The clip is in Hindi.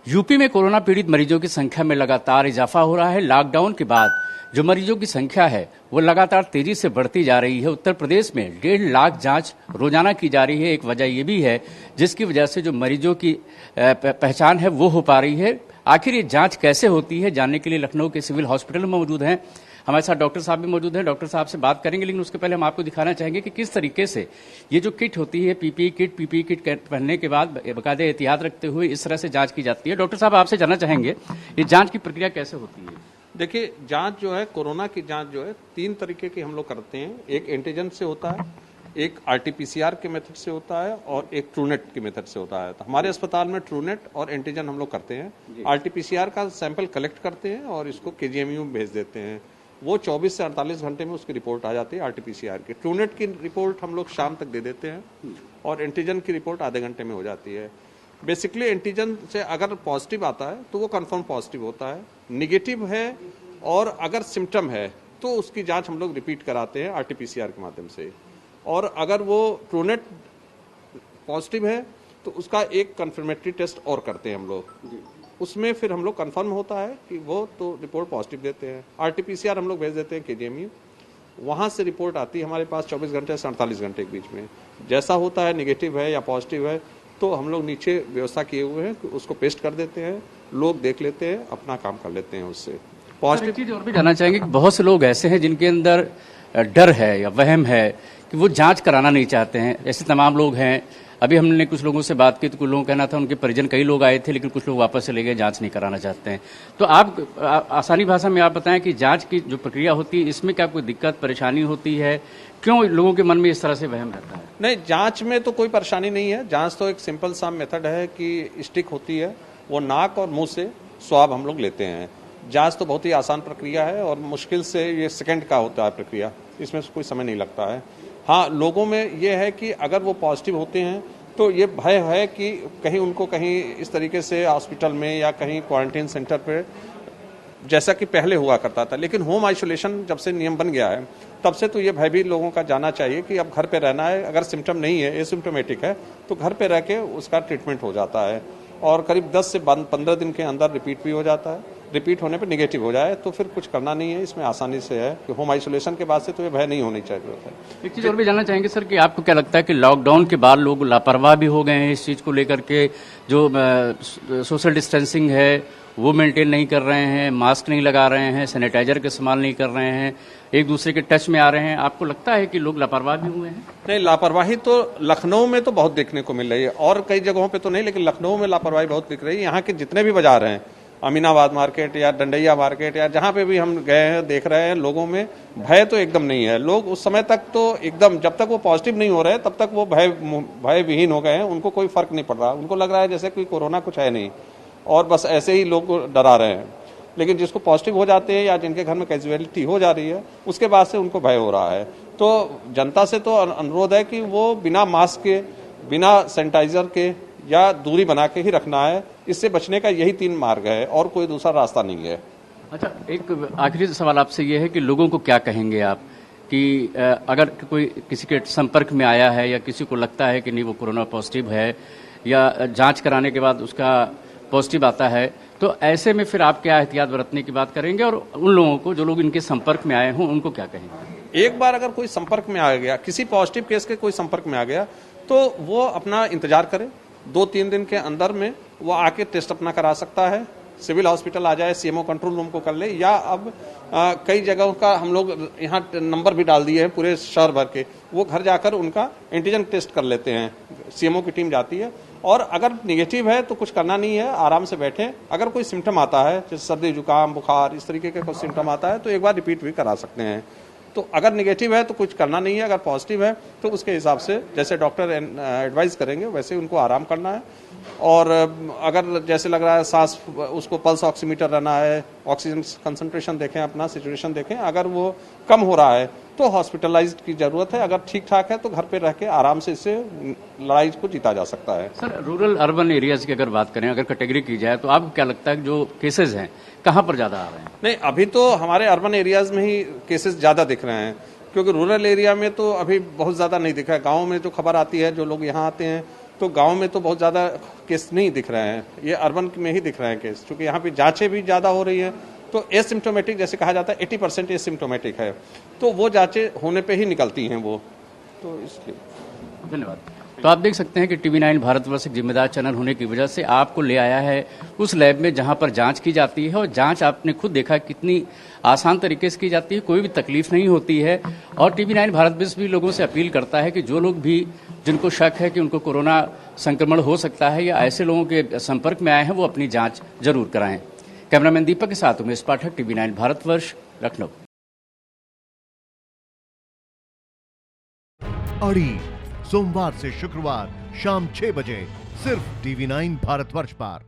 यूपी में कोरोना पीड़ित मरीजों की संख्या में लगातार इजाफा हो रहा है। लॉकडाउन के बाद जो मरीजों की संख्या है वो लगातार तेजी से बढ़ती जा रही है। उत्तर प्रदेश में 1.5 लाख जांच रोजाना की जा रही है। एक वजह ये भी है जिसकी वजह से जो मरीजों की पहचान है वो हो पा रही है। आखिर ये जांच कैसे होती है, जानने के लिए लखनऊ के सिविल हॉस्पिटल में मौजूद हैं हमारे साथ डॉक्टर साहब भी मौजूद हैं। डॉक्टर साहब से बात करेंगे, लेकिन उसके पहले हम आपको दिखाना चाहेंगे कि किस तरीके से ये जो किट होती है पीपीई किट पहनने के बाद बाकायदा एहतियात रखते हुए इस तरह से जांच की जाती है। डॉक्टर साहब आपसे जानना चाहेंगे ये जांच की प्रक्रिया कैसे होती है? देखिए, जांच जो है, कोरोना की जांच जो है 3 तरीके की हम लोग करते हैं। एक एंटीजन से होता है, एक आरटीपीसीआर के मेथड से होता है और एक ट्रूनेट के मेथड से होता है। तो हमारे अस्पताल में ट्रूनेट और एंटीजन हम लोग करते हैं। आरटीपीसीआर का सैंपल कलेक्ट करते हैं और इसको केजीएमयू में भेज देते हैं। वो 24 से 48 घंटे में उसकी रिपोर्ट आ जाती है आरटीपीसीआर की। ट्रूनेट की रिपोर्ट हम लोग शाम तक दे देते हैं और एंटीजन की रिपोर्ट आधे घंटे में हो जाती है। बेसिकली एंटीजन से अगर पॉजिटिव आता है तो वो कंफर्म पॉजिटिव होता है, निगेटिव है और अगर सिम्टम है तो उसकी जांच हम लोग रिपीट कराते हैं आरटीपीसीआर के माध्यम से। और अगर वो ट्रूनेट पॉजिटिव है तो उसका एक कंफर्मेटरी टेस्ट और करते हैं हम लोग। उसमें फिर हम लोग कंफर्म होता है कि वो तो रिपोर्ट पॉजिटिव देते हैं। आरटीपीसीआर हम लोग भेज देते हैं केजीएमयू, वहाँ से रिपोर्ट आती है हमारे पास 24 घंटे से 48 घंटे के बीच में। जैसा होता है, निगेटिव है या पॉजिटिव है, तो हम लोग नीचे व्यवस्था किए हुए हैं कि उसको पेस्ट कर देते हैं, लोग देख लेते हैं, अपना काम कर लेते हैं उससे। पॉजिटिव चीज और भी जानना चाहेंगे कि बहुत से लोग ऐसे हैं जिनके अंदर डर है या वहम है कि वो जांच कराना नहीं चाहते हैं। ऐसे तमाम लोग हैं। अभी हमने कुछ लोगों से बात की तो कुछ लोगों का कहना था उनके परिजन कई लोग आए थे, लेकिन कुछ लोग वापस चले गए, जांच नहीं कराना चाहते हैं। तो आप आसानी भाषा में आप बताएं कि जांच की जो प्रक्रिया होती है इसमें क्या कोई दिक्कत परेशानी होती है? क्यों लोगों के मन में इस तरह से वहम रहता है? नहीं, जांच में तो कोई परेशानी नहीं है। जांच तो एक सिंपल सा मेथड है कि स्टिक होती है, वो नाक और मुंह से स्वाब हम लोग लेते हैं। जांच तो बहुत ही आसान प्रक्रिया है और मुश्किल से ये सेकंड का होता है प्रक्रिया, इसमें कोई समय नहीं लगता है। हाँ, लोगों में ये है कि अगर वो पॉजिटिव होते हैं तो ये भय है कि कहीं उनको कहीं इस तरीके से हॉस्पिटल में या कहीं क्वारंटाइन सेंटर पे, जैसा कि पहले हुआ करता था, लेकिन होम आइसोलेशन जब से नियम बन गया है तब से तो ये भय भी लोगों का जाना चाहिए कि अब घर पे रहना है। अगर सिम्टम नहीं है, एसिम्टोमेटिक है, तो घर पे रह के उसका ट्रीटमेंट हो जाता है और करीब 10 से 15 दिन के अंदर रिपीट भी हो जाता है। रिपीट होने पे निगेटिव हो जाए तो फिर कुछ करना नहीं है, इसमें आसानी से है कि होम आइसोलेशन के बाद से तो ये भय नहीं होनी चाहिए। एक चीज और भी जानना चाहेंगे सर कि आपको क्या लगता है कि लॉकडाउन के बाद लोग लापरवाह भी हो गए हैं इस चीज को लेकर के? जो सोशल डिस्टेंसिंग है वो मेंटेन नहीं कर रहे हैं, मास्क नहीं लगा रहे हैं, सैनिटाइजर का इस्तेमाल नहीं कर रहे हैं, एक दूसरे के टच में आ रहे हैं। आपको लगता है कि लोग लापरवाह भी हुए हैं? नहीं, लापरवाही तो लखनऊ में तो बहुत देखने को मिल रही है और कई जगहों पे तो नहीं, लेकिन लखनऊ में लापरवाही बहुत दिख रही है। यहाँ के जितने भी बाजार हैं, अमीनाबाद मार्केट या डंडैया मार्केट या जहाँ पे भी हम गए हैं, देख रहे हैं लोगों में भय तो एकदम नहीं है। लोग उस समय तक तो एकदम, जब तक वो पॉजिटिव नहीं हो रहे तब तक वो भय विहीन हो गए हैं। उनको कोई फर्क नहीं पड़ रहा, उनको लग रहा है जैसे कोई कोरोना कुछ है नहीं और बस ऐसे ही लोग डरा रहे हैं। लेकिन जिसको पॉजिटिव हो जाते हैं या जिनके घर में कैजुअलिटी हो जा रही है, उसके बाद से उनको भय हो रहा है। तो जनता से तो अनुरोध है कि वो बिना मास्क के, बिना सैनिटाइजर के या दूरी बना के ही रखना है। इससे बचने का यही 3 मार्ग है और कोई दूसरा रास्ता नहीं है। अच्छा, एक आखिरी सवाल आपसे ये है कि लोगों को क्या कहेंगे आप कि अगर कोई किसी के संपर्क में आया है या किसी को लगता है कि नहीं वो कोरोना पॉजिटिव है या जांच कराने के बाद उसका पॉजिटिव आता है, तो ऐसे में फिर आप क्या एहतियात बरतने की बात करेंगे? और उन लोगों को जो लोग इनके संपर्क में आए हों उनको क्या कहेंगे? एक बार अगर कोई संपर्क में आ गया, किसी पॉजिटिव केस के कोई संपर्क में आ गया, तो वो अपना इंतजार करे। 2-3 दिन के अंदर में वो आके टेस्ट अपना करा सकता है। सिविल हॉस्पिटल आ जाए, सीएमओ कंट्रोल रूम को कर ले, या अब कई जगहों का हम लोग यहाँ नंबर भी डाल दिए हैं पूरे शहर भर के, वो घर जाकर उनका एंटीजन टेस्ट कर लेते हैं। सीएमओ की टीम जाती है और अगर निगेटिव है तो कुछ करना नहीं है, आराम से बैठें। अगर कोई सिम्टम आता है जैसे सर्दी, जुकाम, बुखार, इस तरीके का कोई सिम्टम आता है तो एक बार रिपीट भी करा सकते हैं। तो अगर निगेटिव है तो कुछ करना नहीं है, अगर पॉजिटिव है तो उसके हिसाब से जैसे डॉक्टर एडवाइस करेंगे वैसे उनको आराम करना है। और अगर जैसे लग रहा है सांस, उसको पल्स ऑक्सीमीटर रहना है, ऑक्सीजन कंसंट्रेशन देखें, अपना सिचुएशन देखें। अगर वो कम हो रहा है तो हॉस्पिटलाइज्ड की जरूरत है, अगर ठीक ठाक है तो घर पे रह के आराम से इससे लड़ाई को जीता जा सकता है। सर, रूरल अर्बन एरियाज की अगर बात करें, अगर कैटेगरी की जाए तो आपको क्या लगता है कि जो केसेस हैं कहाँ पर ज्यादा आ रहे हैं? नहीं, अभी तो हमारे अर्बन एरियाज में ही केसेस ज्यादा दिख रहे हैं, क्योंकि रूरल एरिया में तो अभी बहुत ज्यादा नहीं दिखा है। गाँव में जो खबर आती है, जो लोग यहाँ आते हैं तो गांव में तो बहुत ज़्यादा केस नहीं दिख रहे हैं, ये अर्बन में ही दिख रहे हैं केस, क्योंकि यहाँ पे जांचें भी ज़्यादा हो रही हैं। तो एसिम्टोमेटिक जैसे कहा जाता है 80% एसिम्टोमेटिक है, तो वो जांचें होने पे ही निकलती हैं वो, तो इसलिए। धन्यवाद। तो आप देख सकते हैं कि टीवी9 भारतवर्ष एक जिम्मेदार चैनल होने की वजह से आपको ले आया है उस लैब में जहां पर जांच की जाती है, और जांच आपने खुद देखा कितनी आसान तरीके से की जाती है, कोई भी तकलीफ नहीं होती है। और टीवी9 भारतवर्ष भी लोगों से अपील करता है कि जो लोग भी जिनको शक है कि उनको कोरोना संक्रमण हो सकता है या ऐसे लोगों के संपर्क में आए हैं, वो अपनी जांच जरूर कराएं। कैमरामैन दीपक के साथ उमेश पाठक, टीवी9 भारतवर्ष, लखनऊ। अड़ी सोमवार से शुक्रवार शाम 6 बजे सिर्फ टीवी9 भारतवर्ष पर।